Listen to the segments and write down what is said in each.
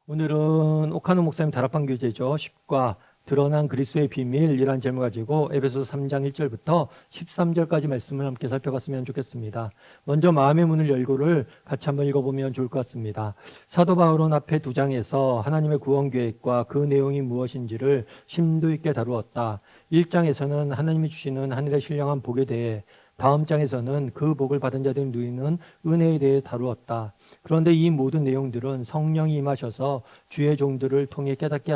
오늘은 오카노 목사님 다락방 교재죠. 10과 드러난 그리스도의 비밀이라는 제목을 가지고 에베소서 3장 1절부터 13절까지 말씀을 함께 살펴봤으면 좋겠습니다. 먼저 마음의 문을 열고를 같이 한번 읽어보면 좋을 것 같습니다. 사도 바울은 앞에 2장에서 하나님의 구원 계획과 그 내용이 무엇인지를 심도 있게 다루었다. 1장에서는 하나님이 주시는 하늘의 신령한 복에 대해, 다음 장에서는 그 복을 받은 자들이 누리는 은혜에 대해 다루었다. 그런데 이 모든 내용들은 성령이 임하셔서 주의 종들을 통해 깨닫게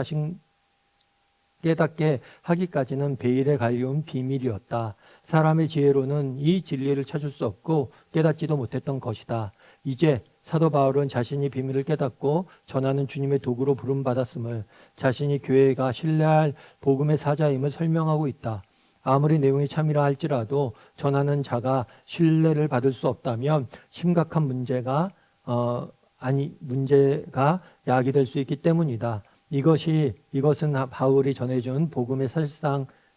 하기까지는 베일에 가려운 비밀이었다. 사람의 지혜로는 이 진리를 찾을 수 없고 깨닫지도 못했던 것이다. 이제 사도 바울은 자신이 비밀을 깨닫고 전하는 주님의 도구로 부름받았음을, 자신이 교회가 신뢰할 복음의 사자임을 설명하고 있다. 아무리 내용이 참이라 할지라도 전하는 자가 신뢰를 받을 수 없다면 심각한 문제가 야기될 수 있기 때문이다. 이것은 바울이 전해준 복음의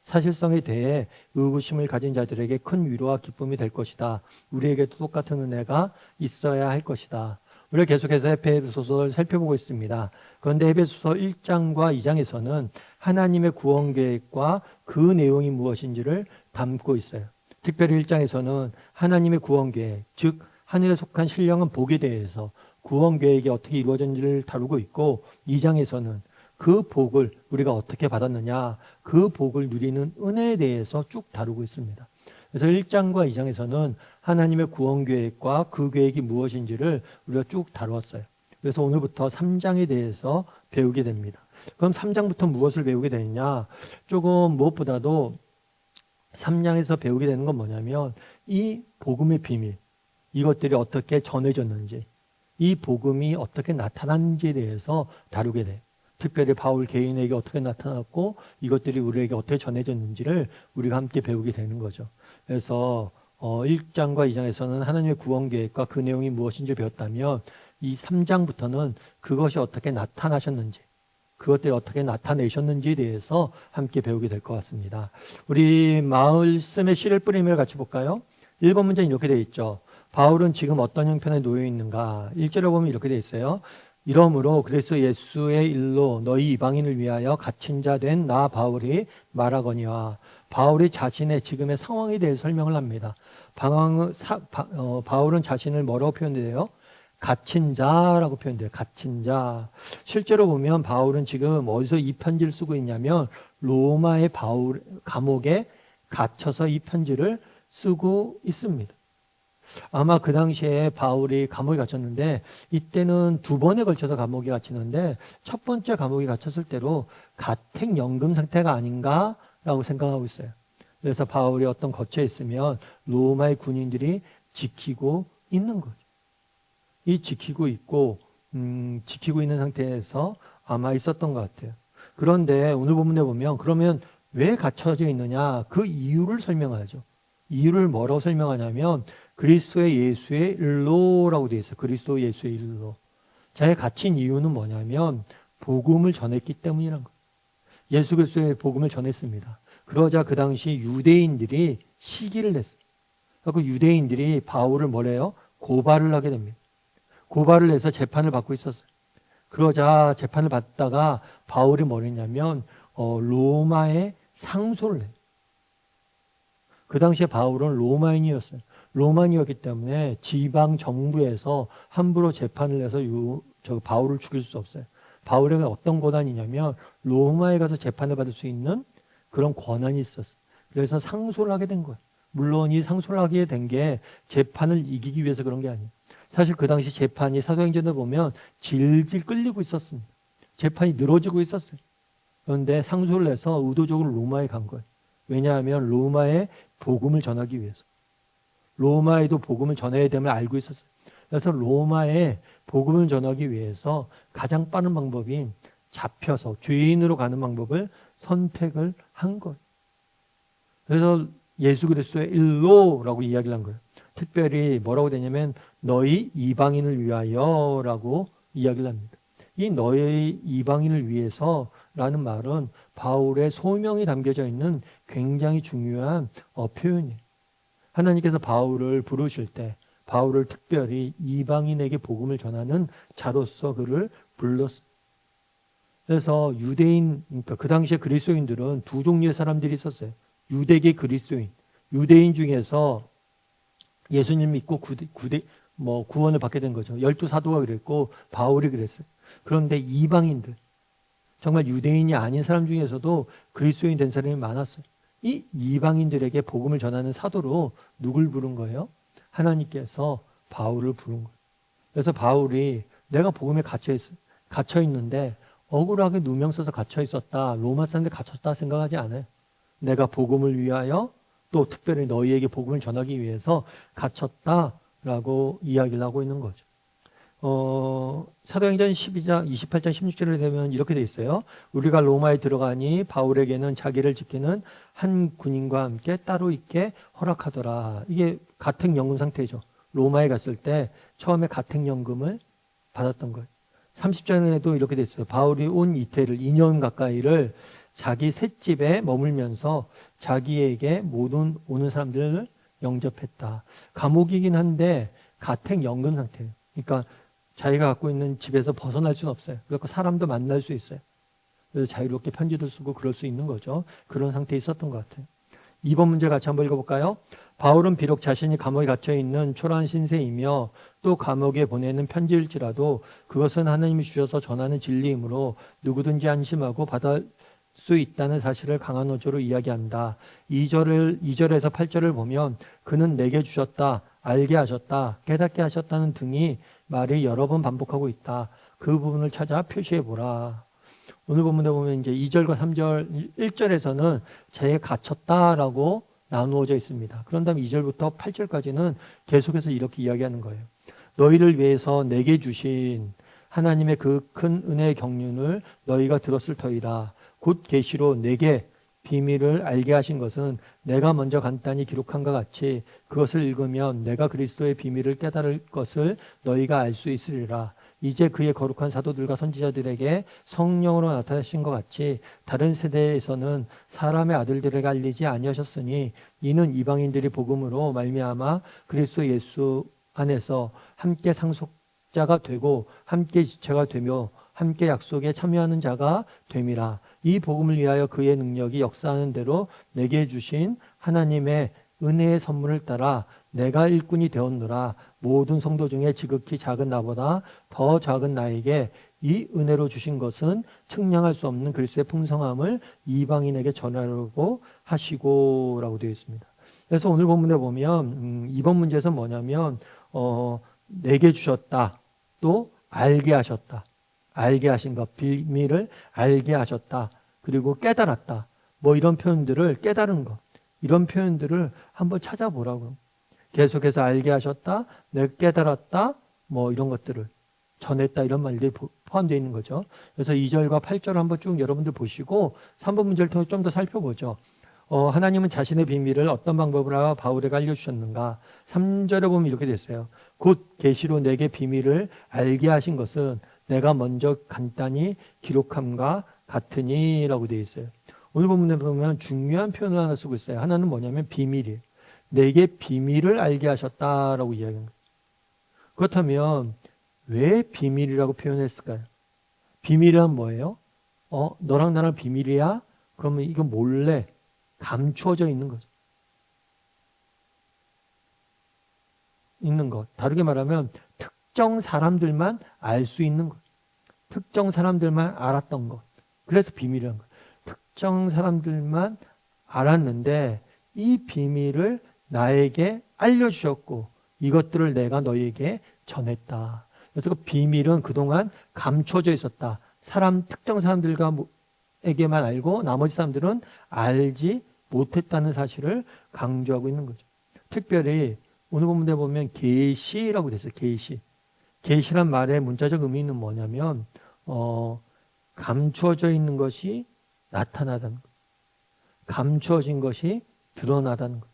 사실성에 대해 의구심을 가진 자들에게 큰 위로와 기쁨이 될 것이다. 우리에게도 똑같은 은혜가 있어야 할 것이다. 우리가 계속해서 에베소서를 살펴보고 있습니다. 그런데 에베소서 1장과 2장에서는 하나님의 구원 계획과 그 내용이 무엇인지를 담고 있어요. 특별히 1장에서는 하나님의 구원 계획, 즉 하늘에 속한 신령한 복에 대해서 구원 계획이 어떻게 이루어졌는지를 다루고 있고, 2장에서는 그 복을 우리가 어떻게 받았느냐, 그 복을 누리는 은혜에 대해서 쭉 다루고 있습니다. 그래서 1장과 2장에서는 하나님의 구원 계획과 그 계획이 무엇인지를 우리가 쭉 다루었어요. 그래서 오늘부터 3장에 대해서 배우게 됩니다. 그럼 3장부터 무엇을 배우게 되느냐? 조금 무엇보다도 3장에서 배우게 되는 건 뭐냐면 이 복음의 비밀, 이것들이 어떻게 전해졌는지, 이 복음이 어떻게 나타났는지에 대해서 다루게 돼요. 특별히 바울 개인에게 어떻게 나타났고 이것들이 우리에게 어떻게 전해졌는지를 우리가 함께 배우게 되는 거죠. 그래서 1장과 2장에서는 하나님의 구원 계획과 그 내용이 무엇인지 배웠다면, 이 3장부터는 그것이 어떻게 나타나셨는지, 그것들이 어떻게 나타내셨는지에 대해서 함께 배우게 될 것 같습니다. 우리 말씀의 씨를 뿌림을 같이 볼까요? 1번 문제는 이렇게 되어 있죠. 바울은 지금 어떤 형편에 놓여 있는가? 1절에 보면 이렇게 되어 있어요. 이러므로 그리스도 예수의 일로 너희 이방인을 위하여 갇힌 자 된 나 바울이 말하거니와, 바울이 자신의 지금의 상황에 대해 설명을 합니다. 바울은 자신을 뭐라고 표현해요? 갇힌 자라고 표현돼요. 갇힌 자. 실제로 보면 바울은 지금 어디서 이 편지를 쓰고 있냐면 로마의 감옥에 갇혀서 이 편지를 쓰고 있습니다. 아마 그 당시에 바울이 감옥에 갇혔는데, 이때는 2번에 걸쳐서 감옥에 갇히는데 첫 번째 감옥에 갇혔을 때로 가택연금 상태가 아닌가라고 생각하고 있어요. 그래서 바울이 어떤 거처에 있으면 로마의 군인들이 지키고 있는 거죠. 이 지키고 있는 상태에서 아마 있었던 것 같아요. 그런데 오늘 본문에 보면 그러면 왜 갇혀져 있느냐, 그 이유를 설명하죠. 이유를 뭐라고 설명하냐면 그리스도 예수의 일로라고 되어 있어요. 그리스도 예수의 일로. 자기가 갇힌 이유는 뭐냐면 복음을 전했기 때문이란 거예요. 예수 그리스도의 복음을 전했습니다. 그러자 그 당시 유대인들이 시기를 냈어요. 그 유대인들이 바울을 뭐래요? 고발을 하게 됩니다. 고발을 해서 재판을 받고 있었어요. 그러자 재판을 받다가 바울이 뭐랬냐면 로마에 상소를 해요. 그 당시에 바울은 로마인이었어요. 로마인이었기 때문에 지방 정부에서 함부로 재판을 해서 바울을 죽일 수 없어요. 바울에게 어떤 권한이냐면 로마에 가서 재판을 받을 수 있는 그런 권한이 있었어요. 그래서 상소를 하게 된 거예요. 물론 이 상소를 하게 된 게 재판을 이기기 위해서 그런 게 아니에요. 사실 그 당시 재판이 사도행전을 보면 질질 끌리고 있었습니다. 재판이 늘어지고 있었어요. 그런데 상소를 해서 의도적으로 로마에 간 거예요. 왜냐하면 로마에 복음을 전하기 위해서. 로마에도 복음을 전해야 됨을 알고 있었어요. 그래서 로마에 복음을 전하기 위해서 가장 빠른 방법인 잡혀서 죄인으로 가는 방법을 선택을 한 거예요. 그래서 예수 그리스도의 일로라고 이야기를 한 거예요. 특별히 뭐라고 되냐면 너희 이방인을 위하여라고 이야기를 합니다. 이 너희 이방인을 위해서라는 말은 바울의 소명이 담겨져 있는 굉장히 중요한 표현이에요. 하나님께서 바울을 부르실 때 바울을 특별히 이방인에게 복음을 전하는 자로서 그를 불렀어요. 그래서 유대인, 그러니까 그 당시에 그리스도인들은 두 종류의 사람들이 있었어요. 유대계 그리스도인, 유대인 중에서 예수님 믿고 구원을 받게 된 거죠. 12사도가 그랬고 바울이 그랬어요. 그런데 이방인들, 정말 유대인이 아닌 사람 중에서도 그리스도인 된 사람이 많았어요. 이 이방인들에게 복음을 전하는 사도로 누굴 부른 거예요? 하나님께서 바울을 부른 거예요. 그래서 바울이 내가 복음에 갇혀 있는데 억울하게 누명 써서 갇혀 있었다, 로마 사람들 갇혔다 생각하지 않아요. 내가 복음을 위하여 또 특별히 너희에게 복음을 전하기 위해서 갇혔다라고 이야기를 하고 있는 거죠. 사도행전 12장 28장 16절에 되면 이렇게 돼 있어요. 우리가 로마에 들어가니 바울에게는 자기를 지키는 한 군인과 함께 따로 있게 허락하더라. 이게 가택연금 상태죠. 로마에 갔을 때 처음에 가택연금을 받았던 거예요. 30절에도 이렇게 돼 있어요. 바울이 온 이태를 2년 가까이를 자기 셋집에 머물면서 자기에게 모든 오는 사람들을 영접했다. 감옥이긴 한데 가택연금 상태예요. 그러니까 자기가 갖고 있는 집에서 벗어날 수는 없어요. 그래서 사람도 만날 수 있어요. 그래서 자유롭게 편지도 쓰고 그럴 수 있는 거죠. 그런 상태에 있었던 것 같아요. 2번 문제 같이 한번 읽어볼까요? 바울은 비록 자신이 감옥에 갇혀있는 초라한 신세이며 또 감옥에 보내는 편지일지라도 그것은 하나님이 주셔서 전하는 진리이므로 누구든지 안심하고 받을 수 있다는 사실을 강한 어조로 이야기한다. 2절에서 8절을 보면 그는 내게 주셨다, 알게 하셨다, 깨닫게 하셨다는 등이 말이 여러 번 반복하고 있다. 그 부분을 찾아 표시해보라. 오늘 본문에 보면 이제 2절과 3절, 1절에서는 죄에 갇혔다라고 나누어져 있습니다. 그런 다음에 2절부터 8절까지는 계속해서 이렇게 이야기하는 거예요. 너희를 위해서 내게 주신 하나님의 그 큰 은혜의 경륜을 너희가 들었을 터이다. 곧 계시로 내게 비밀을 알게 하신 것은 내가 먼저 간단히 기록한것 같이 그것을 읽으면 내가 그리스도의 비밀을 깨달을 것을 너희가 알 수 있으리라. 이제 그의 거룩한 사도들과 선지자들에게 성령으로 나타나신 것 같이 다른 세대에서는 사람의 아들들에게 알리지 아니하셨으니 이는 이방인들이 복음으로 말미암아 그리스도 예수 안에서 함께 상속자가 되고 함께 지체가 되며 함께 약속에 참여하는 자가 됨이라. 이 복음을 위하여 그의 능력이 역사하는 대로 내게 주신 하나님의 은혜의 선물을 따라 내가 일꾼이 되었노라. 모든 성도 중에 지극히 작은 나보다 더 작은 나에게 이 은혜로 주신 것은 측량할 수 없는 그리스도의 풍성함을 이방인에게 전하려고 하시고 라고 되어 있습니다. 그래서 오늘 본문에 보면 2번 문제에서 뭐냐면 내게 주셨다, 또 알게 하셨다, 알게 하신 것, 비밀을 알게 하셨다, 그리고 깨달았다, 뭐 이런 표현들을 깨달은 것, 이런 표현들을 한번 찾아보라고요. 계속해서 알게 하셨다, 내가 깨달았다, 뭐 이런 것들을 전했다, 이런 말들이 포함되어 있는 거죠. 그래서 2절과 8절을 한번 쭉 여러분들 보시고 3번 문제를 통해 좀 더 살펴보죠. 하나님은 자신의 비밀을 어떤 방법으로 바울에게 알려주셨는가. 3절에 보면 이렇게 됐어요. 곧 계시로 내게 비밀을 알게 하신 것은 내가 먼저 간단히 기록함과 같으니 라고 되어 있어요. 오늘 본문에 보면 중요한 표현을 하나 쓰고 있어요. 하나는 뭐냐면 비밀이에요. 내게 비밀을 알게 하셨다라고 이야기합니다. 그렇다면 왜 비밀이라고 표현했을까요? 비밀이란 뭐예요? 너랑 나랑 비밀이야? 그러면 이거 몰래 감추어져 있는 거죠. 있는 것. 다르게 말하면 특정 사람들만 알 수 있는 것. 특정 사람들만 알았던 것. 그래서 비밀이란 것. 특정 사람들만 알았는데 이 비밀을 나에게 알려주셨고 이것들을 내가 너희에게 전했다. 그래서 그 비밀은 그동안 감춰져 있었다. 특정 사람들에게만 알고 나머지 사람들은 알지 못했다는 사실을 강조하고 있는 거죠. 특별히 오늘 본문에 보면 계시라고 됐어요. 계시. 계시란 말의 문자적 의미는 뭐냐면 감추어져 있는 것이 나타나다는 것. 감추어진 것이 드러나다는 것.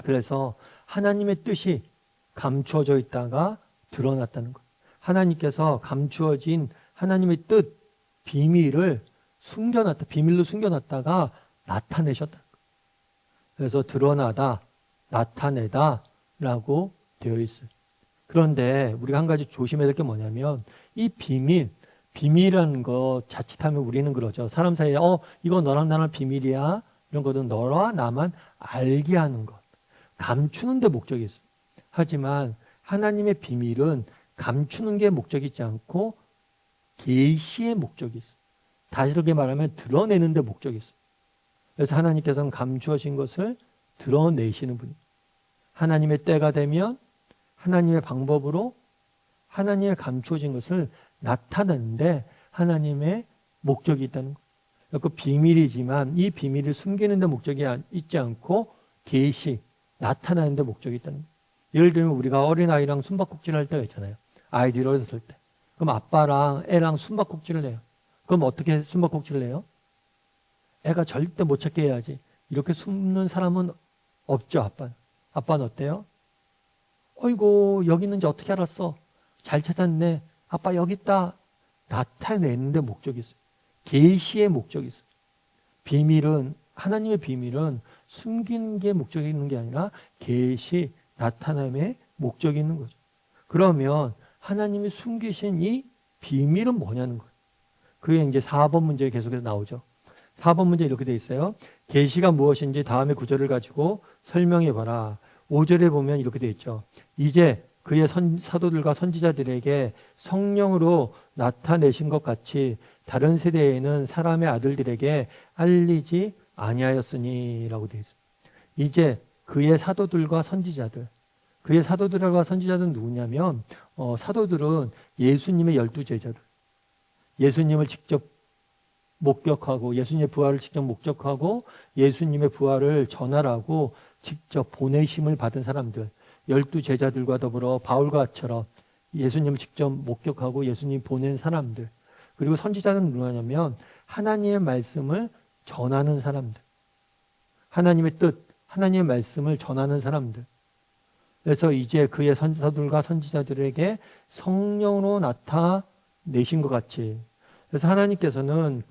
그래서 하나님의 뜻이 감추어져 있다가 드러났다는 것. 하나님께서 감추어진 하나님의 뜻, 비밀을 비밀로 숨겨놨다가 나타내셨다. 그래서 드러나다, 나타내다 라고 되어 있어요. 그런데 우리가 한 가지 조심해야 될 게 뭐냐면 이 비밀이라는 거 자칫하면 우리는 그러죠. 사람 사이에 이거 너랑 나랑 비밀이야. 이런 거는 너와 나만 알게 하는 것. 감추는 데 목적이 있어요. 하지만 하나님의 비밀은 감추는 게 목적이 있지 않고 계시의 목적이 있어요. 다르게 말하면 드러내는 데 목적이 있어요. 그래서 하나님께서는 감추어진 것을 드러내시는 분이에요. 하나님의 때가 되면 하나님의 방법으로 하나님의 감추어진 것을 나타내는데 하나님의 목적이 있다는 거예요. 그 비밀이지만 이 비밀을 숨기는 데 목적이 있지 않고 계시, 나타나는 데 목적이 있다는 거예요. 예를 들면 우리가 어린아이랑 숨바꼭질을 할 때가 있잖아요. 아이들이 어렸을 때. 그럼 아빠랑 애랑 숨바꼭질을 해요. 그럼 어떻게 숨바꼭질을 해요? 애가 절대 못 찾게 해야지. 이렇게 숨는 사람은 없죠, 아빠는. 아빠는 어때요? 어이구, 여기 있는지 어떻게 알았어? 잘 찾았네. 아빠 여기 있다. 나타내는데 목적이 있어요. 계시의 목적이 있어요. 비밀은, 하나님의 비밀은 숨기는 게 목적이 있는 게 아니라 계시, 나타남의 목적이 있는 거죠. 그러면 하나님이 숨기신 이 비밀은 뭐냐는 거예요. 그게 이제 4번 문제에 계속해서 나오죠. 4번 문제 이렇게 돼 있어요. 계시가 무엇인지 다음의 구절을 가지고 설명해 봐라. 5절에 보면 이렇게 돼 있죠. 이제 그의 사도들과 선지자들에게 성령으로 나타내신 것 같이 다른 세대에는 사람의 아들들에게 알리지 아니하였으니 라고 돼 있어요. 이제 그의 사도들과 선지자들. 그의 사도들과 선지자들은 누구냐면 사도들은 예수님의 12제자들. 예수님을 직접 목격하고 예수님의 부활을 직접 목격하고 예수님의 부활을 전하라고 직접 보내심을 받은 사람들. 12제자들과 더불어 바울과처럼 예수님을 직접 목격하고 예수님 보낸 사람들. 그리고 선지자는 누구냐면 하나님의 말씀을 전하는 사람들. 하나님의 뜻, 하나님의 말씀을 전하는 사람들. 그래서 이제 그의 사도들과 선지자들에게 성령으로 나타내신 것 같이. 그래서 하나님께서는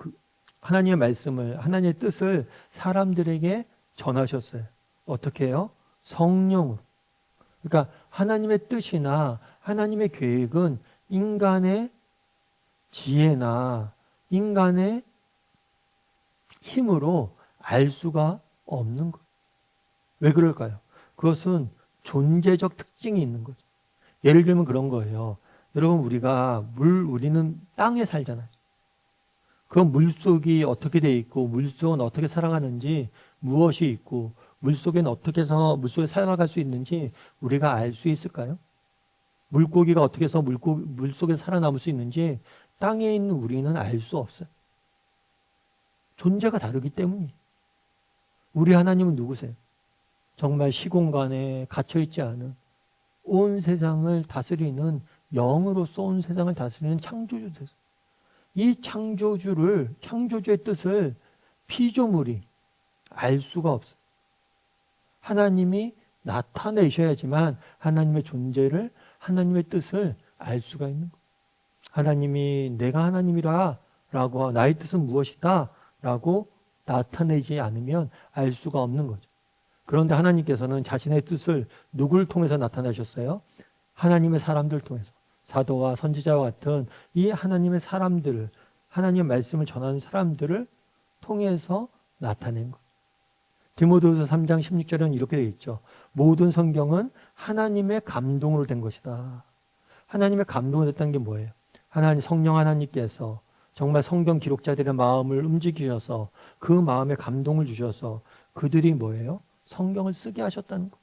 하나님의 말씀을, 하나님의 뜻을 사람들에게 전하셨어요. 어떻게 해요? 성령으로. 그러니까 하나님의 뜻이나 하나님의 계획은 인간의 지혜나 인간의 힘으로 알 수가 없는 거예요. 왜 그럴까요? 그것은 존재적 특징이 있는 거죠. 예를 들면 그런 거예요. 여러분 우리는 땅에 살잖아요. 그 물속이 어떻게 돼 있고 물속은 어떻게 살아가는지 무엇이 있고 물속에는 어떻게 해서 물속에 살아갈 수 있는지 우리가 알 수 있을까요? 물고기가 어떻게 해서 물속에 살아남을 수 있는지 땅에 있는 우리는 알 수 없어요. 존재가 다르기 때문이에요. 우리 하나님은 누구세요? 정말 시공간에 갇혀있지 않은 온 세상을 다스리는 영으로서 온 세상을 다스리는 창조주 되세요. 이 창조주의 뜻을 피조물이 알 수가 없어요. 하나님이 나타내셔야지만 하나님의 존재를, 하나님의 뜻을 알 수가 있는 거예요. 하나님이 내가 하나님이라 라고 나의 뜻은 무엇이다 라고 나타내지 않으면 알 수가 없는 거죠. 그런데 하나님께서는 자신의 뜻을 누굴 통해서 나타내셨어요? 하나님의 사람들 통해서. 사도와 선지자와 같은 이 하나님의 사람들을, 하나님의 말씀을 전하는 사람들을 통해서 나타낸 것. 디모데후서 3장 16절은 이렇게 되어 있죠. 모든 성경은 하나님의 감동으로 된 것이다. 하나님의 감동으로 됐다는 게 뭐예요? 성령 하나님께서 정말 성경 기록자들의 마음을 움직이셔서 그 마음에 감동을 주셔서 그들이 뭐예요? 성경을 쓰게 하셨다는 것.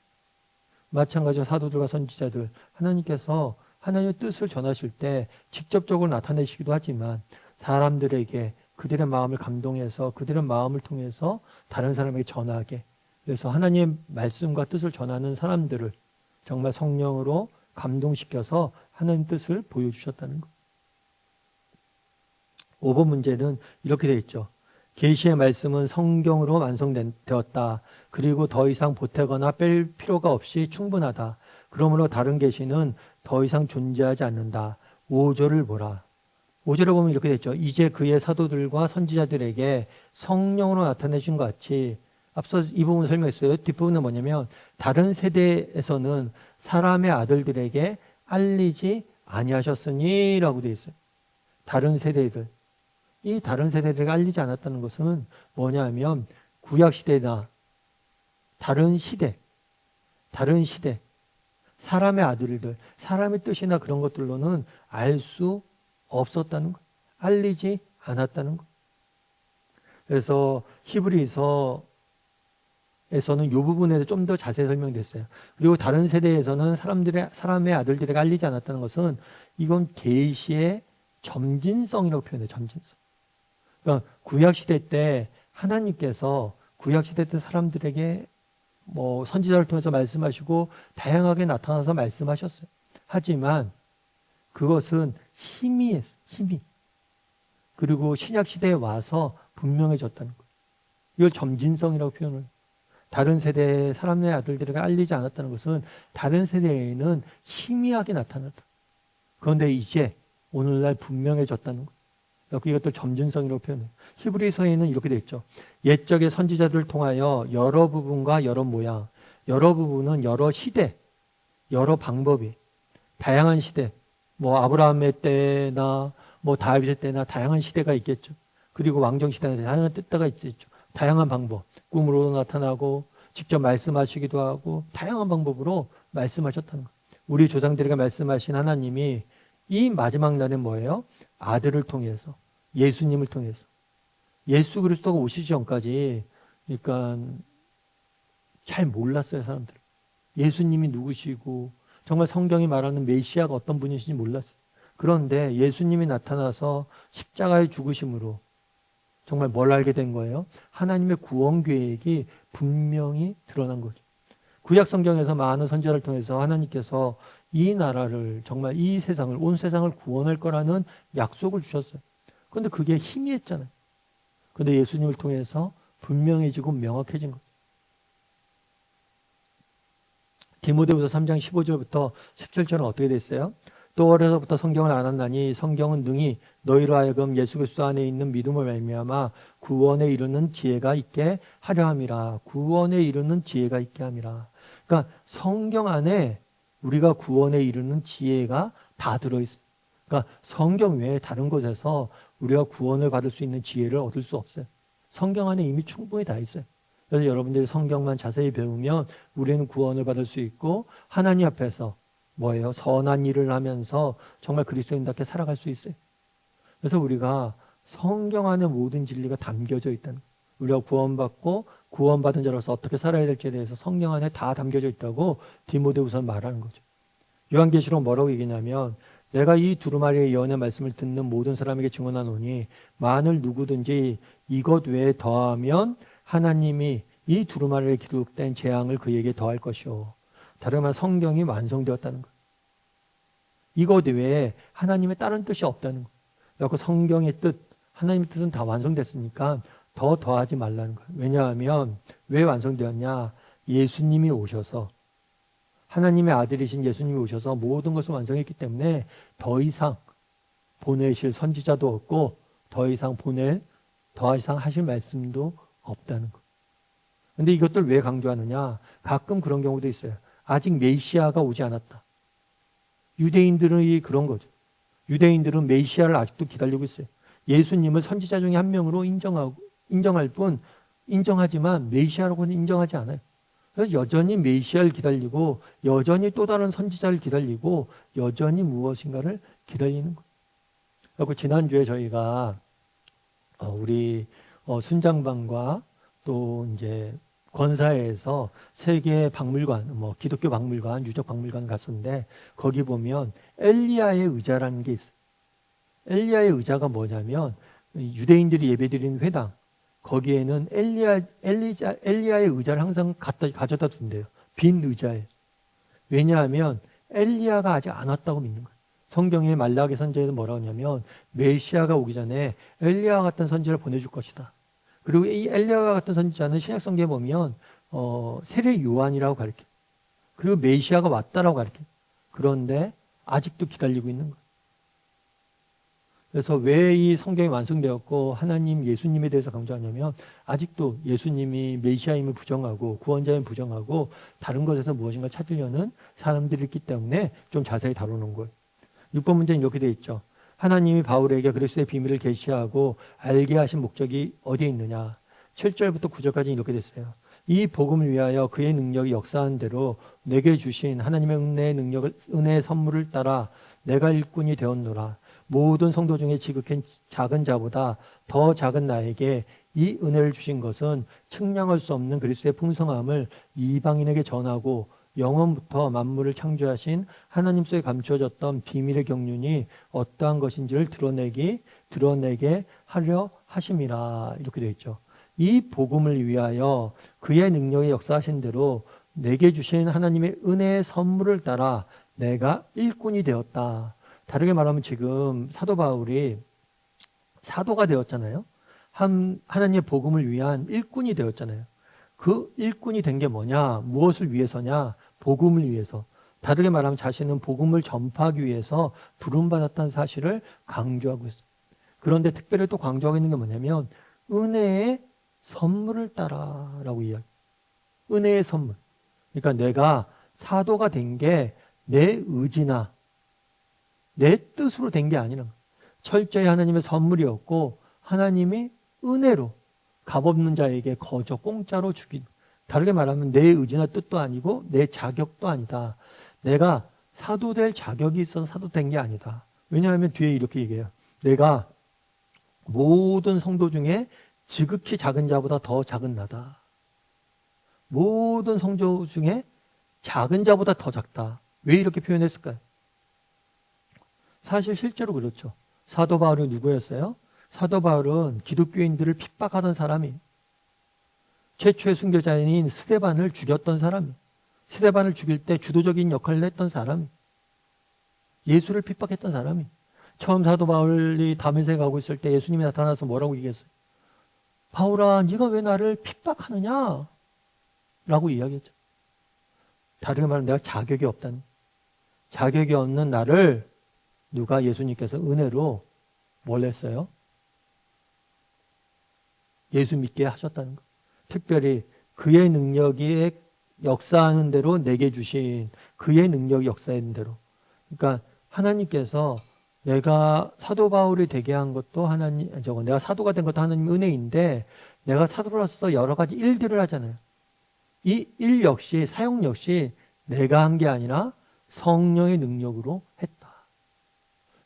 마찬가지로 사도들과 선지자들, 하나님께서 하나님의 뜻을 전하실 때 직접적으로 나타내시기도 하지만 사람들에게 그들의 마음을 감동해서 그들의 마음을 통해서 다른 사람에게 전하게, 그래서 하나님의 말씀과 뜻을 전하는 사람들을 정말 성령으로 감동시켜서 하나님 뜻을 보여주셨다는 것. 5번 문제는 이렇게 되어 있죠. 계시의 말씀은 성경으로 완성되었다. 그리고 더 이상 보태거나 뺄 필요가 없이 충분하다. 그러므로 다른 계시는 더 이상 존재하지 않는다. 5절을 보라. 5절에 보면 이렇게 되어 있죠. 이제 그의 사도들과 선지자들에게 성령으로 나타내신 것 같이, 앞서 이 부분 설명했어요. 뒷부분은 뭐냐면 다른 세대에서는 사람의 아들들에게 알리지 아니하셨으니 라고 되어 있어요. 다른 세대들, 이 다른 세대들에게 알리지 않았다는 것은 뭐냐면 구약시대나 다른 시대, 사람의 아들들, 사람의 뜻이나 그런 것들로는 알 수 없었다는 것, 알리지 않았다는 것. 그래서 히브리서에서는 이 부분에 좀 더 자세히 설명됐어요. 그리고 다른 세대에서는 사람의 아들들에게 알리지 않았다는 것은 이건 계시의 점진성이라고 표현해요. 점진성. 그러니까 구약시대 때 하나님께서 구약시대 때 사람들에게 뭐 선지자를 통해서 말씀하시고 다양하게 나타나서 말씀하셨어요. 하지만 그것은 희미했어요. 희미. 그리고 신약시대에 와서 분명해졌다는 거예요. 이걸 점진성이라고 표현을. 다른 세대의 사람의 아들들에게 알리지 않았다는 것은 다른 세대에는 희미하게 나타났다. 그런데 이제 오늘날 분명해졌다는 거예요. 이것도 점진성이라고 표현해요. 히브리서에는 이렇게 되어 있죠. 옛적의 선지자들을 통하여 여러 부분과 여러 모양, 여러 부분은 여러 시대, 여러 방법이, 다양한 시대, 뭐 아브라함의 때나 뭐 다윗의 때나 다양한 시대가 있겠죠. 그리고 왕정 시대나 다양한 때가 있겠죠. 다양한 방법, 꿈으로 나타나고 직접 말씀하시기도 하고 다양한 방법으로 말씀하셨다는 거예요. 우리 조상들에게 말씀하신 하나님이 이 마지막 날에 뭐예요? 아들을 통해서, 예수님을 통해서. 예수 그리스도가 오시기 전까지 그러니까 잘 몰랐어요, 사람들. 예수님이 누구시고 정말 성경이 말하는 메시아가 어떤 분이신지 몰랐어요. 그런데 예수님이 나타나서 십자가의 죽으심으로 정말 뭘 알게 된 거예요? 하나님의 구원 계획이 분명히 드러난 거죠. 구약 성경에서 많은 선지자를 통해서 하나님께서 이 나라를 정말 이 세상을 온 세상을 구원할 거라는 약속을 주셨어요. 그런데 그게 희미했잖아요. 그런데 예수님을 통해서 분명해지고 명확해진 거죠. 디모데후서 3장 15절부터 17절은 어떻게 됐어요? 또 어려서부터 성경을 알았나니 성경은 능히 너희로 하여금 예수 그리스도 안에 있는 믿음을 말미암아 구원에 이르는 지혜가 있게 하려 함이라. 구원에 이르는 지혜가 있게 함이라. 그러니까 성경 안에 우리가 구원에 이르는 지혜가 다 들어있어요. 그러니까 성경 외에 다른 곳에서 우리가 구원을 받을 수 있는 지혜를 얻을 수 없어요. 성경 안에 이미 충분히 다 있어요. 그래서 여러분들이 성경만 자세히 배우면 우리는 구원을 받을 수 있고 하나님 앞에서 뭐예요? 선한 일을 하면서 정말 그리스도인답게 살아갈 수 있어요. 그래서 우리가 성경 안에 모든 진리가 담겨져 있다는 거예요. 우리가 구원받고 구원받은 자로서 어떻게 살아야 될지에 대해서 성경 안에 다 담겨져 있다고 디모데후서는 말하는 거죠. 요한계시록 뭐라고 얘기냐면 내가 이 두루마리의 예언의 말씀을 듣는 모든 사람에게 증언하노니 만일 누구든지 이것 외에 더하면 하나님이 이 두루마리에 기록된 재앙을 그에게 더할 것이요. 다른 말 성경이 완성되었다는 거예요. 이것 외에 하나님의 다른 뜻이 없다는 거예요. 그래서 성경의 뜻, 하나님의 뜻은 다 완성됐으니까 더 더하지 말라는 거예요. 왜냐하면 왜 완성되었냐? 예수님이 오셔서 하나님의 아들이신 예수님이 오셔서 모든 것을 완성했기 때문에 더 이상 보내실 선지자도 없고 더 이상 하실 말씀도 없다는 거. 근데 이것들 왜 강조하느냐? 가끔 그런 경우도 있어요. 아직 메시아가 오지 않았다. 유대인들은 그런 거죠. 유대인들은 메시아를 아직도 기다리고 있어요. 예수님을 선지자 중에 한 명으로 인정할 뿐 인정하지만 메시아라고는 인정하지 않아요. 그래서 여전히 메시아를 기다리고 여전히 또 다른 선지자를 기다리고 여전히 무엇인가를 기다리는 거예요. 그리고 지난주에 저희가 우리 순장반과 또 이제 권사회에서 세계 박물관, 기독교 박물관, 유적 박물관 갔었는데 거기 보면 엘리야의 의자라는 게 있어요. 엘리야의 의자가 뭐냐면 유대인들이 예배드리는 회당 거기에는 엘리야의 의자를 항상 가져다 둔대요. 빈 의자에. 왜냐하면 엘리야가 아직 안 왔다고 믿는 거예요. 성경의 말라기 선지자에는 뭐라고 하냐면 메시아가 오기 전에 엘리야와 같은 선지자를 보내줄 것이다. 그리고 이 엘리야와 같은 선지자는 신약성경에 보면 세례 요한이라고 가르쳐요. 그리고 메시아가 왔다라고 가르쳐요. 그런데 아직도 기다리고 있는 거예요. 그래서 왜 이 성경이 완성되었고 하나님 예수님에 대해서 강조하냐면 아직도 예수님이 메시아임을 부정하고 구원자임을 부정하고 다른 것에서 무엇인가 찾으려는 사람들이 있기 때문에 좀 자세히 다루는 거예요. 6번 문제는 이렇게 되어 있죠. 하나님이 바울에게 그리스도의 비밀을 계시하고 알게 하신 목적이 어디에 있느냐. 7절부터 9절까지 이렇게 됐어요. 이 복음을 위하여 그의 능력이 역사한 대로 내게 주신 하나님의 은혜의 선물을 따라 내가 일꾼이 되었노라. 모든 성도 중에 지극히 작은 자보다 더 작은 나에게 이 은혜를 주신 것은 측량할 수 없는 그리스도의 풍성함을 이방인에게 전하고 영원부터 만물을 창조하신 하나님 속에 감추어졌던 비밀의 경륜이 어떠한 것인지를 드러내게 하려 하심이라. 이렇게 되어 있죠. 이 복음을 위하여 그의 능력이 역사하신 대로 내게 주신 하나님의 은혜의 선물을 따라 내가 일꾼이 되었다. 다르게 말하면 지금 사도 바울이 사도가 되었잖아요. 하나님의 복음을 위한 일꾼이 되었잖아요. 그 일꾼이 된 게 뭐냐? 무엇을 위해서냐? 복음을 위해서. 다르게 말하면 자신은 복음을 전파하기 위해서 부름받았다는 사실을 강조하고 있어요. 그런데 특별히 또 강조하고 있는 게 뭐냐면 은혜의 선물을 따라라고 이야기해요. 은혜의 선물. 그러니까 내가 사도가 된 게 내 의지나 내 뜻으로 된 게 아니라 철저히 하나님의 선물이었고 하나님이 은혜로 값없는 자에게 거저 공짜로 주긴. 다르게 말하면 내 의지나 뜻도 아니고 내 자격도 아니다. 내가 사도 될 자격이 있어서 사도 된 게 아니다. 왜냐하면 뒤에 이렇게 얘기해요. 내가 모든 성도 중에 지극히 작은 자보다 더 작은 나다. 모든 성도 중에 작은 자보다 더 작다. 왜 이렇게 표현했을까요? 사실 실제로 그렇죠. 사도 바울이 누구였어요? 사도 바울은 기독교인들을 핍박하던 사람이, 최초의 순교자인 스데반을 죽였던 사람이, 스데반을 죽일 때 주도적인 역할을 했던 사람이, 예수를 핍박했던 사람이, 처음 사도 바울이 다메섹에 가고 있을 때 예수님이 나타나서 뭐라고 얘기했어요? 바울아, 네가 왜 나를 핍박하느냐? 라고 이야기했죠. 다르게 말하면 내가 자격이 없다는, 자격이 없는 나를 누가 예수님께서 은혜로 뭘 했어요? 예수 믿게 하셨다는 것. 특별히 그의 능력이 역사하는 대로 내게 주신 그의 능력이 역사하는 대로. 그러니까 하나님께서 내가 사도 바울이 되게 한 것도 내가 사도가 된 것도 하나님의 은혜인데 내가 사도로서 여러 가지 일들을 하잖아요. 이 일 역시, 사역 역시 내가 한 게 아니라 성령의 능력으로 했다.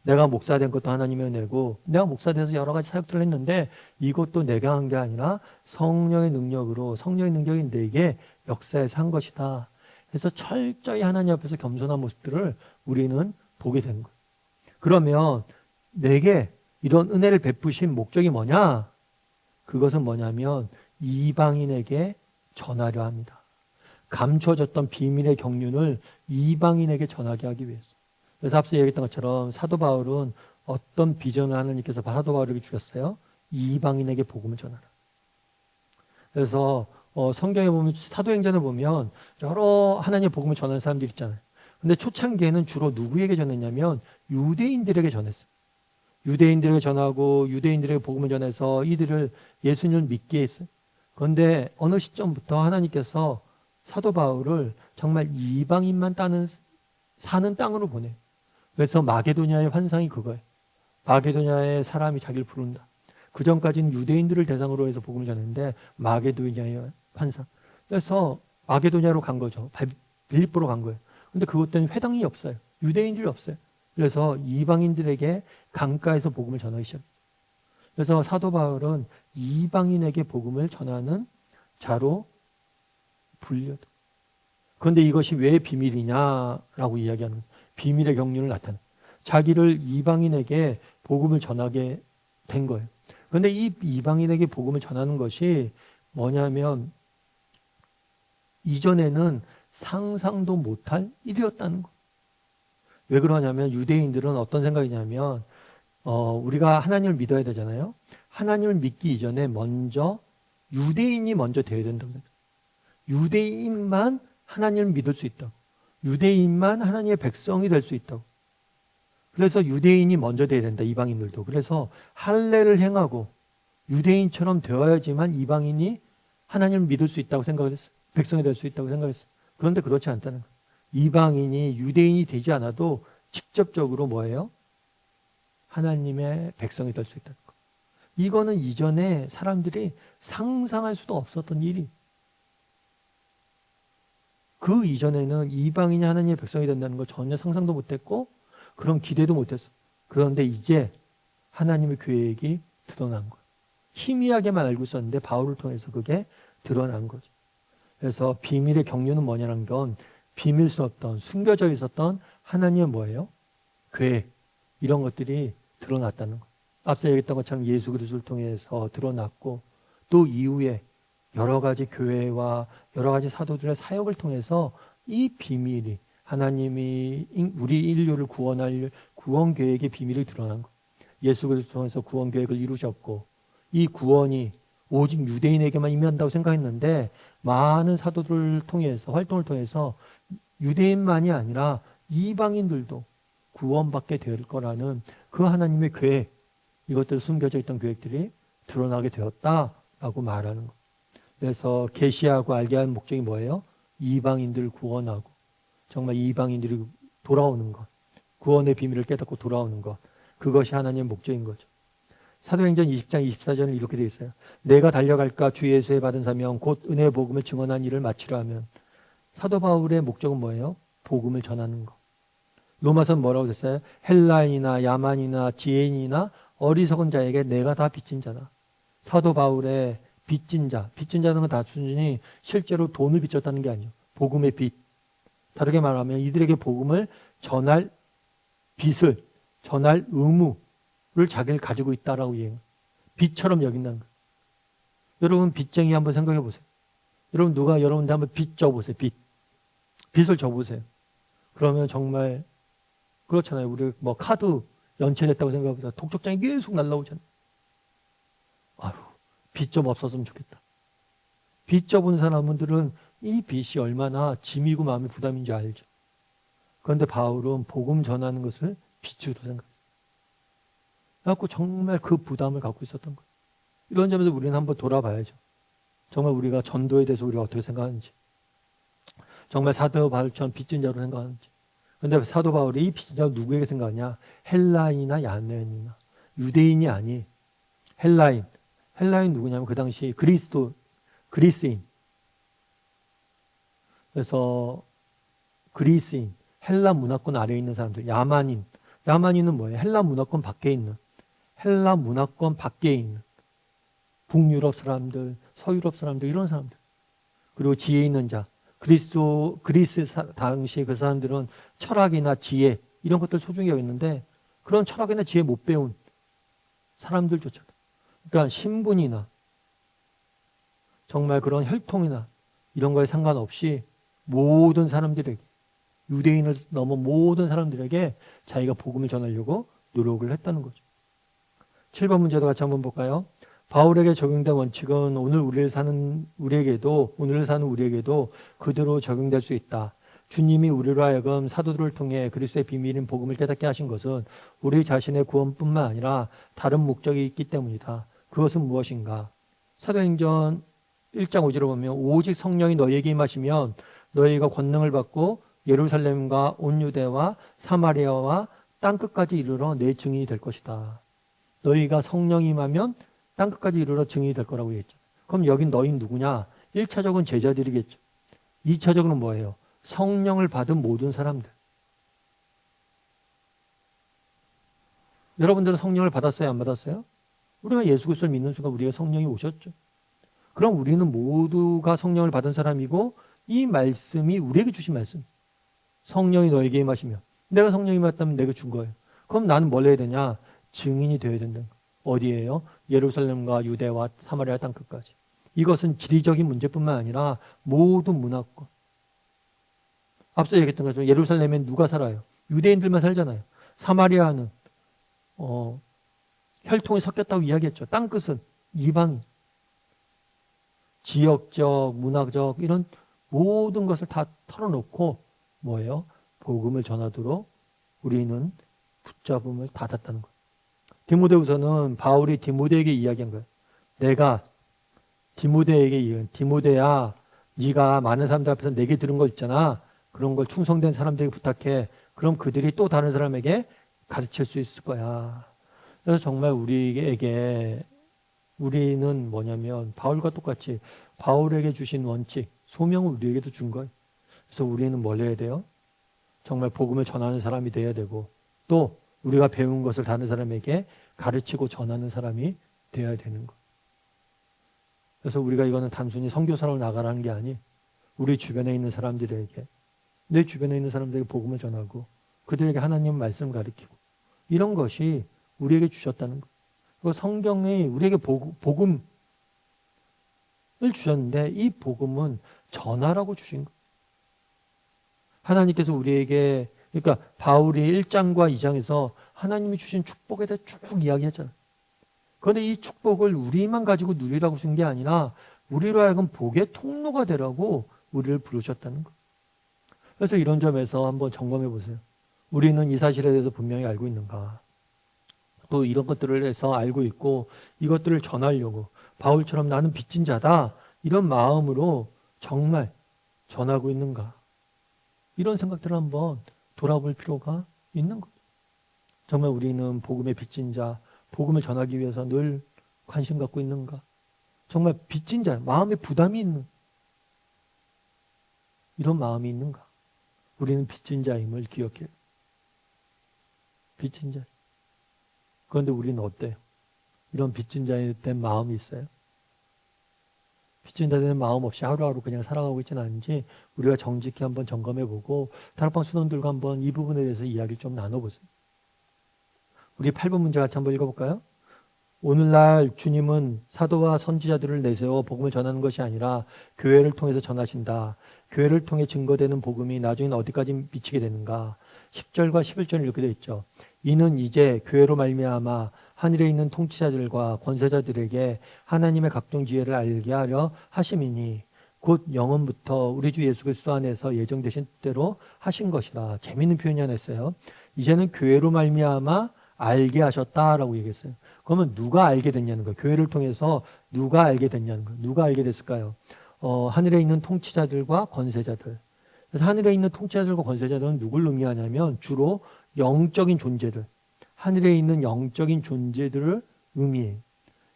내가 목사 된 것도 하나님의 은혜고 내가 목사 돼서 여러 가지 사역들을 했는데 이것도 내가 한 게 아니라 성령의 능력으로, 성령의 능력이 내게 역사해서 한 것이다. 그래서 철저히 하나님 앞에서 겸손한 모습들을 우리는 보게 된 거예요. 그러면 내게 이런 은혜를 베푸신 목적이 뭐냐? 그것은 뭐냐면 이방인에게 전하려 합니다. 감춰졌던 비밀의 경륜을 이방인에게 전하게 하기 위해서. 그래서 앞서 얘기했던 것처럼 사도 바울은 어떤 비전을 하나님께서 사도 바울에게 주셨어요? 이방인에게 복음을 전하라. 그래서 성경에 보면, 사도행전을 보면 여러 하나님의 복음을 전하는 사람들이 있잖아요. 근데 초창기에는 주로 누구에게 전했냐면 유대인들에게 전했어요. 유대인들에게 전하고 유대인들에게 복음을 전해서 이들을 예수님을 믿게 했어요. 그런데 어느 시점부터 하나님께서 사도 바울을 정말 이방인만 사는 땅으로 보내요. 그래서 마게도냐의 환상이 그거예요. 마게도냐의 사람이 자기를 부른다. 그 전까지는 유대인들을 대상으로 해서 복음을 전했는데 마게도냐의 환상. 그래서 마게도냐로 간 거죠. 빌립보로 간 거예요. 근데 그것 때문에 회당이 없어요. 유대인들이 없어요. 그래서 이방인들에게 강가에서 복음을 전하기 시작해요. 그래서 사도 바울은 이방인에게 복음을 전하는 자로 불려요. 그런데 이것이 왜 비밀이냐라고 이야기하는 거예요. 비밀의 경륜을 나타내. 자기를 이방인에게 복음을 전하게 된 거예요. 그런데 이 이방인에게 복음을 전하는 것이 뭐냐면 이전에는 상상도 못할 일이었다는 거예요. 왜 그러냐면 유대인들은 어떤 생각이냐면 우리가 하나님을 믿어야 되잖아요. 하나님을 믿기 이전에 먼저 유대인이 먼저 되어야 된다고 생각해요. 유대인만 하나님을 믿을 수 있다고. 유대인만 하나님의 백성이 될 수 있다고. 그래서 유대인이 먼저 돼야 된다, 이방인들도. 그래서 할례를 행하고 유대인처럼 되어야지만 이방인이 하나님을 믿을 수 있다고 생각을 했어요. 백성이 될 수 있다고 생각했어요. 그런데 그렇지 않다는 거예요. 이방인이 유대인이 되지 않아도 직접적으로 뭐예요? 하나님의 백성이 될 수 있다는 거. 이거는 이전에 사람들이 상상할 수도 없었던 일이. 그 이전에는 이방인이 하나님의 백성이 된다는 걸 전혀 상상도 못했고 그런 기대도 못했어. 그런데 이제 하나님의 계획이 드러난 거예요. 희미하게만 알고 있었는데 바울을 통해서 그게 드러난 거죠. 그래서 비밀의 경륜은 뭐냐는 건 비밀 수 없던 숨겨져 있었던 하나님의 뭐예요? 계획 이런 것들이 드러났다는 거. 앞서 얘기했던 것처럼 예수 그리스도를 통해서 드러났고 또 이후에 여러 가지 교회와 여러 가지 사도들의 사역을 통해서 이 비밀이 하나님이 우리 인류를 구원할 구원 계획의 비밀이 드러난 거. 예수 그리스도 통해서 구원 계획을 이루셨고 이 구원이 오직 유대인에게만 임한다고 생각했는데 많은 사도들을 통해서 활동을 통해서 유대인만이 아니라 이방인들도 구원받게 될 거라는 그 하나님의 계획, 이것들 숨겨져 있던 계획들이 드러나게 되었다라고 말하는 것. 그래서 계시하고 알게 할 목적이 뭐예요? 이방인들을 구원하고 정말 이방인들이 돌아오는 것, 구원의 비밀을 깨닫고 돌아오는 것, 그것이 하나님의 목적인 거죠. 사도행전 20장 24절은 이렇게 되어 있어요. 내가 달려갈까 주 예수의 받은 사명 곧 은혜의 복음을 증언한 일을 마치려 하면. 사도 바울의 목적은 뭐예요? 복음을 전하는 것. 로마서는 뭐라고 됐어요? 헬라인이나 야만이나 지혜인이나 어리석은 자에게 내가 다 빚진 자다. 사도 바울의 빚진 자, 빚진 자는 건 단순히 실제로 돈을 빚졌다는 게 아니에요. 복음의 빚. 다르게 말하면 이들에게 복음을 전할 빚을, 전할 의무를 자기를 가지고 있다라고 이해해요. 빚처럼 여긴다는 거예요. 여러분 빚쟁이 한번 생각해 보세요. 여러분 누가 여러분한테 한번 빚 져보세요. 빚을 져보세요. 그러면 정말 그렇잖아요. 우리 뭐 카드 연체됐다고 생각해보세요. 독촉장이 계속 날라오잖아요. 아유, 빚 좀 없었으면 좋겠다. 빚 져본 사람들은 이 빚이 얼마나 짐이고 마음의 부담인지 알죠. 그런데 바울은 복음 전하는 것을 빚으로 생각했어요. 그래서 정말 그 부담을 갖고 있었던 거예요. 이런 점에서 우리는 한번 돌아봐야죠. 정말 우리가 전도에 대해서 우리가 어떻게 생각하는지, 정말 사도 바울처럼 빚진 자로 생각하는지. 그런데 사도 바울이 이 빚진 자로 누구에게 생각하냐? 헬라인이나 야만인이나 유대인이 아닌 헬라인. 헬라인 누구냐면 그 당시 그리스인. 그래서 그리스인, 헬라 문화권 아래에 있는 사람들, 야만인은 뭐예요? 헬라 문화권 밖에 있는, 헬라 문화권 밖에 있는 북유럽 사람들, 서유럽 사람들, 이런 사람들. 그리고 지혜 있는 자, 그리스 당시 그 사람들은 철학이나 지혜 이런 것들 소중히 여겼는데 그런 철학이나 지혜 못 배운 사람들조차도, 그러니까 신분이나 정말 그런 혈통이나 이런 거에 상관없이 모든 사람들에게, 유대인을 넘어 모든 사람들에게 자기가 복음을 전하려고 노력을 했다는 거죠. 7번 문제도 같이 한번 볼까요? 바울에게 적용된 원칙은 오늘 사는 우리에게도 그대로 적용될 수 있다. 주님이 우리로 하여금 사도들을 통해 그리스도의 비밀인 복음을 깨닫게 하신 것은 우리 자신의 구원뿐만 아니라 다른 목적이 있기 때문이다. 그것은 무엇인가? 사도행전 1장 5절을 보면 오직 성령이 너희에게 임하시면 너희가 권능을 받고 예루살렘과 온 유대와 사마리아와 땅끝까지 이르러 내 증인이 될 것이다. 너희가 성령이 임하면 땅끝까지 이르러 증인이 될 거라고 얘기했죠. 그럼 여긴 너희 누구냐? 1차적은 제자들이겠죠. 2차적으로는 뭐예요? 성령을 받은 모든 사람들. 여러분들은 성령을 받았어요? 안 받았어요? 우리가 예수 그리스도를 믿는 순간 우리가 성령이 오셨죠. 그럼 우리는 모두가 성령을 받은 사람이고 이 말씀이 우리에게 주신 말씀. 성령이 너에게 임하시면, 내가 성령이 임했다면 내가 준 거예요. 그럼 나는 뭘 해야 되냐? 증인이 되어야 된다. 어디예요? 예루살렘과 유대와 사마리아 땅끝까지. 이것은 지리적인 문제뿐만 아니라 모든 문화권. 앞서 얘기했던 것처럼 예루살렘엔 누가 살아요? 유대인들만 살잖아요. 사마리아는 혈통이 섞였다고 이야기했죠. 땅끝은 이방인. 지역적, 문화적 이런 모든 것을 다 털어놓고 뭐예요? 복음을 전하도록 우리는 붙잡음을 닫았다는 거예요. 디모데후서는 바울이 디모데에게 이야기한 거예요. 내가 디모데에게 디모데야, 네가 많은 사람들 앞에서 내게 들은 거 있잖아. 그런 걸 충성된 사람들에게 부탁해. 그럼 그들이 또 다른 사람에게 가르칠 수 있을 거야. 그래서 정말 우리는 뭐냐면 바울과 똑같이 바울에게 주신 원칙, 소명을 우리에게도 준 거예요. 그래서 우리는 뭘 해야 돼요? 정말 복음을 전하는 사람이 돼야 되고 또 우리가 배운 것을 다른 사람에게 가르치고 전하는 사람이 되어야 되는 거. 그래서 우리가 이거는 단순히 선교사로 나가라는 게 아니, 우리 주변에 있는 사람들에게, 내 주변에 있는 사람들에게 복음을 전하고 그들에게 하나님 말씀 가르치고 이런 것이 우리에게 주셨다는 거. 그 성경이 우리에게 복음을 주셨는데 이 복음은 전하라고 주신 거. 하나님께서 우리에게, 그러니까 바울이 1장과 2장에서 하나님이 주신 축복에 대해 쭉 이야기했잖아요. 그런데 이 축복을 우리만 가지고 누리라고 준 게 아니라 우리로 하여금 복의 통로가 되라고 우리를 부르셨다는 거. 그래서 이런 점에서 한번 점검해 보세요. 우리는 이 사실에 대해서 분명히 알고 있는가? 또 이런 것들을 해서 알고 있고 이것들을 전하려고 바울처럼 나는 빚진 자다 이런 마음으로 정말 전하고 있는가? 이런 생각들을 한번 돌아볼 필요가 있는 거죠. 정말 우리는 복음의 빚진 자, 복음을 전하기 위해서 늘 관심 갖고 있는가? 정말 빚진 자, 마음에 부담이 있는 이런 마음이 있는가? 우리는 빚진 자임을 기억해요. 빚진 자. 그런데 우리는 어때요? 이런 빚진 자에 대한 마음이 있어요? 빚진 자에 대한 마음 없이 하루하루 그냥 살아가고 있지는 않은지 우리가 정직히 한번 점검해보고 다락방 수능들과 한번 이 부분에 대해서 이야기를 좀 나눠보세요. 우리 8번 문제 같이 한번 읽어볼까요? 오늘날 주님은 사도와 선지자들을 내세워 복음을 전하는 것이 아니라 교회를 통해서 전하신다. 교회를 통해 증거되는 복음이 나중엔 어디까지 미치게 되는가? 10절과 11절에 이렇게 되어 있죠. 이는 이제 교회로 말미암아 하늘에 있는 통치자들과 권세자들에게 하나님의 각종 지혜를 알게 하려 하심이니 곧 영원부터 우리 주 예수 그리스도 안에서 예정되신 대로 하신 것이라. 재미있는 표현이 하나 있어요. 이제는 교회로 말미암아 알게 하셨다라고 얘기했어요. 그러면 누가 알게 됐냐는 거예요. 교회를 통해서 누가 알게 됐냐는 거예요. 누가 알게 됐을까요? 하늘에 있는 통치자들과 권세자들. 그래서 하늘에 있는 통치자들과 권세자들은 누굴 의미하냐면 주로 영적인 존재들, 하늘에 있는 영적인 존재들을 의미해요.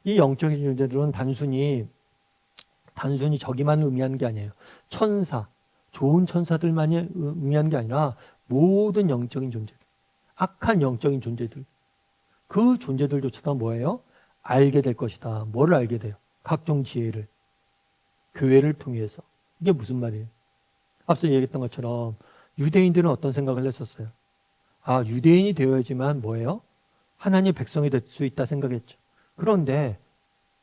이 영적인 존재들은 단순히 저기만 의미하는 게 아니에요. 천사, 좋은 천사들만이 의미하는 게 아니라 모든 영적인 존재들, 악한 영적인 존재들, 그 존재들조차도 뭐예요? 알게 될 것이다. 뭐를 알게 돼요? 각종 지혜를. 교회를 통해서. 이게 무슨 말이에요? 앞서 얘기했던 것처럼 유대인들은 어떤 생각을 했었어요? 아, 유대인이 되어야지만 뭐예요? 하나님의 백성이 될 수 있다 생각했죠. 그런데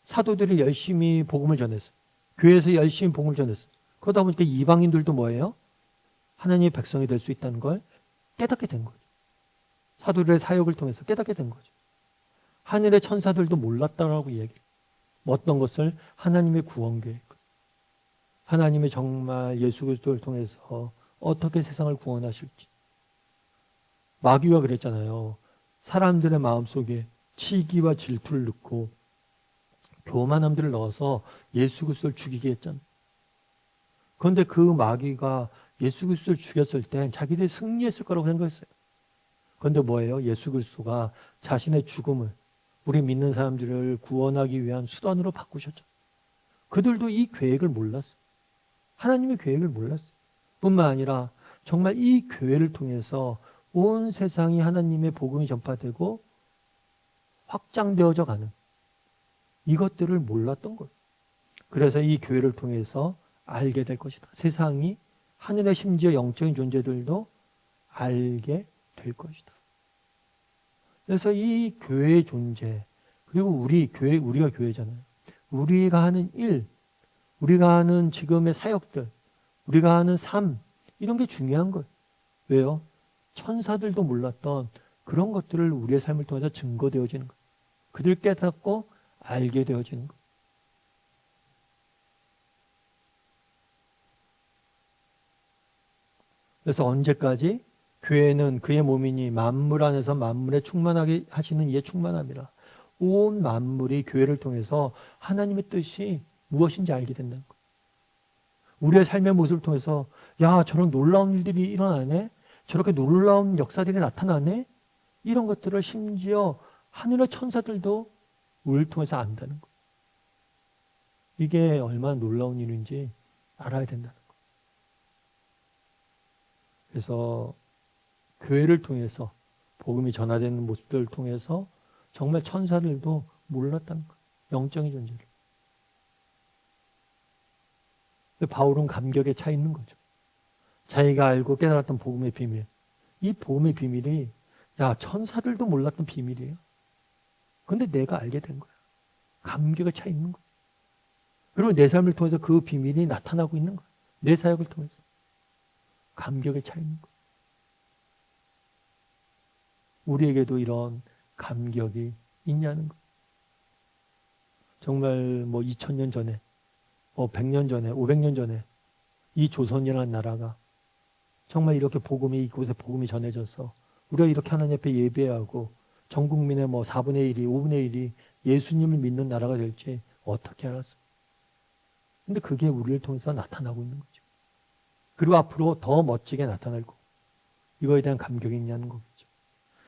사도들이 열심히 복음을 전했어요. 교회에서 열심히 복음을 전했어요. 그러다 보니까 이방인들도 뭐예요? 하나님의 백성이 될 수 있다는 걸 깨닫게 된 거죠. 사도들의 사역을 통해서 깨닫게 된 거죠. 하늘의 천사들도 몰랐다라고 얘기해요. 어떤 것을? 하나님의 구원 계획. 하나님이 정말 예수 그리스도를 통해서 어떻게 세상을 구원하실지. 마귀가 그랬잖아요. 사람들의 마음속에 치기와 질투를 넣고 교만함들을 넣어서 예수 그리스도를 죽이게 했잖아요. 그런데 그 마귀가 예수 그리스도를 죽였을 땐 자기들이 승리했을 거라고 생각했어요. 그런데 뭐예요? 예수 그리스도가 자신의 죽음을 우리 믿는 사람들을 구원하기 위한 수단으로 바꾸셨죠. 그들도 이 계획을 몰랐어요. 하나님의 계획을 몰랐어요. 뿐만 아니라 정말 이 교회를 통해서 온 세상이 하나님의 복음이 전파되고 확장되어져 가는 이것들을 몰랐던 거예요. 그래서 이 교회를 통해서 알게 될 것이다. 세상이 하늘의 심지어 영적인 존재들도 알게 될 것이다. 그래서 이 교회의 존재, 그리고 우리가 교회잖아요. 우리가 하는 일, 우리가 하는 지금의 사역들, 우리가 하는 삶, 이런 게 중요한 거예요. 왜요? 천사들도 몰랐던 그런 것들을 우리의 삶을 통해서 증거되어지는 거예요. 그들 깨닫고 알게 되어지는 거예요. 그래서 언제까지? 교회는 그의 몸이니 만물 안에서 만물에 충만하게 하시는 이의 충만함이라. 온 만물이 교회를 통해서 하나님의 뜻이 무엇인지 알게 된다는 거예요. 우리의 삶의 모습을 통해서 야, 저런 놀라운 일들이 일어나네? 저렇게 놀라운 역사들이 나타나네? 이런 것들을 심지어 하늘의 천사들도 우리를 통해서 안다는 거예요. 이게 얼마나 놀라운 일인지 알아야 된다는 거예요. 그래서 교회를 통해서 복음이 전화되는 모습들을 통해서 정말 천사들도 몰랐다는 거예요. 영적인 존재를. 바울은 감격에 차 있는 거죠. 자기가 알고 깨달았던 복음의 비밀. 이 복음의 비밀이 천사들도 몰랐던 비밀이에요. 그런데 내가 알게 된 거야. 감격에 차 있는 거야. 그리고 내 삶을 통해서 그 비밀이 나타나고 있는 거야. 내 사역을 통해서. 감격에 차 있는 거야. 우리에게도 이런 감격이 있냐는 거야. 정말 2000년 전에, 100년 전에, 500년 전에 이 조선이라는 나라가 정말 이렇게 이곳에 복음이 전해져서 우리가 이렇게 하나님 앞에 예배하고 전 국민의 4분의 1이, 5분의 1이 예수님을 믿는 나라가 될지 어떻게 알았어? 근데 그게 우리를 통해서 나타나고 있는 거죠. 그리고 앞으로 더 멋지게 나타날 거고 이거에 대한 감격이 있냐는 거겠죠.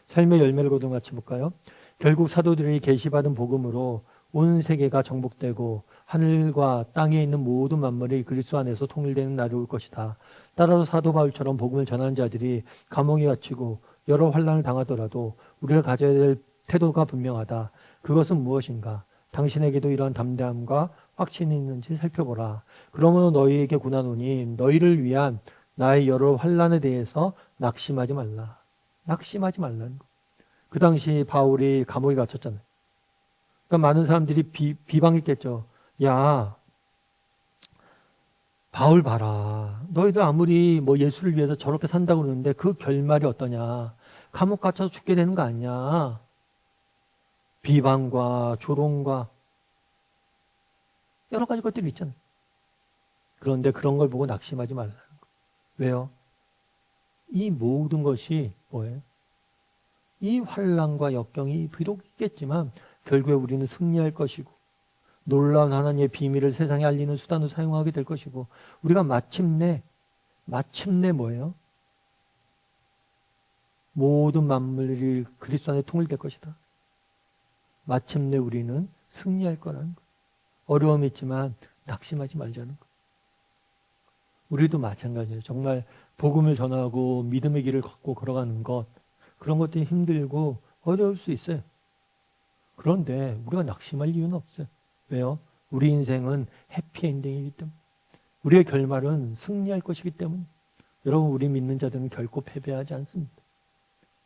삶의 열매를 거두는 같이 볼까요? 결국 사도들이 계시받은 복음으로 온 세계가 정복되고 하늘과 땅에 있는 모든 만물이 그리스도 안에서 통일되는 날이 올 것이다. 따라서 사도 바울처럼 복음을 전하는 자들이 감옥에 갇히고 여러 환난을 당하더라도 우리가 가져야 될 태도가 분명하다. 그것은 무엇인가? 당신에게도 이러한 담대함과 확신이 있는지 살펴보라. 그러므로 너희에게 고난오니 너희를 위한 나의 여러 환난에 대해서 낙심하지 말라. 낙심하지 말라는 거. 그 당시 바울이 감옥에 갇혔잖아요. 그러니까 많은 사람들이 비방했겠죠. 야, 바울 봐라. 너희들 아무리 예수를 위해서 저렇게 산다고 그러는데 그 결말이 어떠냐. 감옥 갇혀서 죽게 되는 거 아니야. 비방과 조롱과 여러 가지 것들이 있잖아요. 그런데 그런 걸 보고 낙심하지 말라는 거예요. 왜요? 이 모든 것이 뭐예요? 이 환난과 역경이 비록 있겠지만 결국에 우리는 승리할 것이고 놀라운 하나님의 비밀을 세상에 알리는 수단으로 사용하게 될 것이고 우리가 마침내 뭐예요? 모든 만물이 그리스도 안에 통일될 것이다. 마침내 우리는 승리할 거라는 거예요. 어려움이 있지만 낙심하지 말자는 거예요. 우리도 마찬가지예요. 정말 복음을 전하고 믿음의 길을 걷고 걸어가는 것 그런 것들이 힘들고 어려울 수 있어요. 그런데 우리가 낙심할 이유는 없어요. 왜요? 우리 인생은 해피엔딩이기 때문에 우리의 결말은 승리할 것이기 때문에 여러분 우리 믿는 자들은 결코 패배하지 않습니다.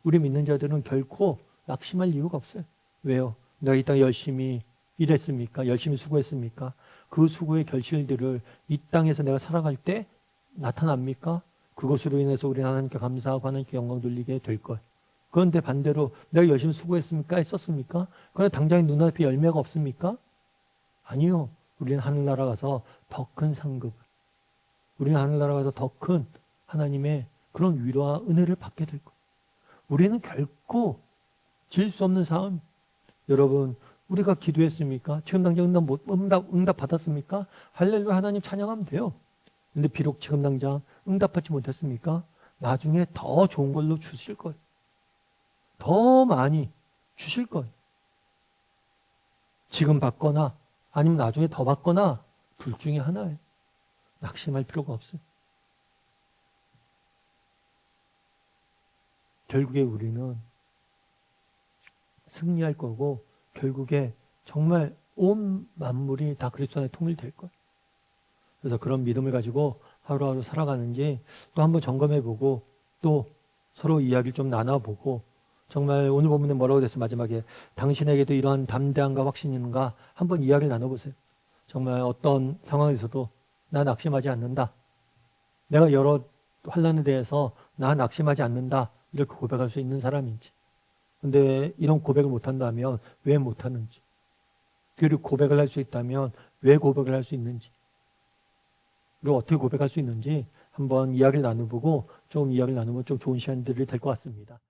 우리 믿는 자들은 결코 낙심할 이유가 없어요. 왜요? 내가 이 땅에 열심히 일했습니까? 열심히 수고했습니까? 그 수고의 결실들을 이 땅에서 내가 살아갈 때 나타납니까? 그것으로 인해서 우리는 하나님께 감사하고 하나님께 영광 돌리게 될 것. 그런데 반대로 내가 열심히 수고했습니까? 했었습니까? 그런데 당장 눈앞에 열매가 없습니까? 아니요. 우리는 하늘나라 가서 더 큰 상급, 우리는 하늘나라 가서 더 큰 하나님의 그런 위로와 은혜를 받게 될 거예요. 우리는 결코 질 수 없는 삶. 여러분 우리가 기도했습니까? 지금 당장 응답 받았습니까? 할렐루야 하나님 찬양하면 돼요. 근데 비록 지금 당장 응답받지 못했습니까? 나중에 더 좋은 걸로 주실 거예요. 더 많이 주실 거예요. 지금 받거나 아니면 나중에 더 받거나 둘 중에 하나예요. 낙심할 필요가 없어요. 결국에 우리는 승리할 거고 결국에 정말 온 만물이 다 그리스도 안에 통일될 거예요. 그래서 그런 믿음을 가지고 하루하루 살아가는지 또 한번 점검해보고 또 서로 이야기를 좀 나눠보고 정말 오늘 본문에 뭐라고 됐어요? 마지막에 당신에게도 이러한 담대함과 확신이 있는가? 한번 이야기를 나눠보세요. 정말 어떤 상황에서도 나 낙심하지 않는다. 내가 여러 환난에 대해서 나 낙심하지 않는다. 이렇게 고백할 수 있는 사람인지. 근데 이런 고백을 못한다면 왜 못하는지. 그리고 고백을 할 수 있다면 왜 고백을 할 수 있는지. 그리고 어떻게 고백할 수 있는지 한번 이야기를 나눠보고 좀 이야기를 나누면 좀 좋은 시간들이 될 것 같습니다.